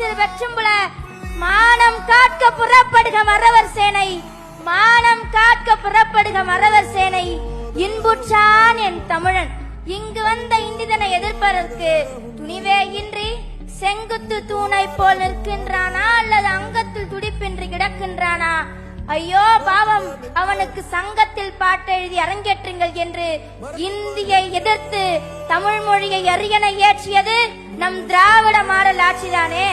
திரு வெற்றம்புல மானம் காக்க புறப்படுக மறவர் சேனை, மானம் காக்க புறப்படுக மறவர் சேனை. இன்புற்றான் என் தமிழன் இங்கு வந்த இந்திதனை எதிர்ப்பதற்கு துணிவே இன்றி செங்குத்து தூணை போல் நிற்கின்றானா அல்லது அங்கத்தில் துடிப்பின்றி கிடக்கின்றானா? ஐயோ பாவம், அவனுக்கு சங்கத்தில் பாட்டெழுதி அரங்கேற்றுங்கள் என்று இந்தியை எதிர்த்து தமிழ் மொழியை அரியணை ஏற்றியது நம் திராவிட மாடல் ஆட்சிதானே.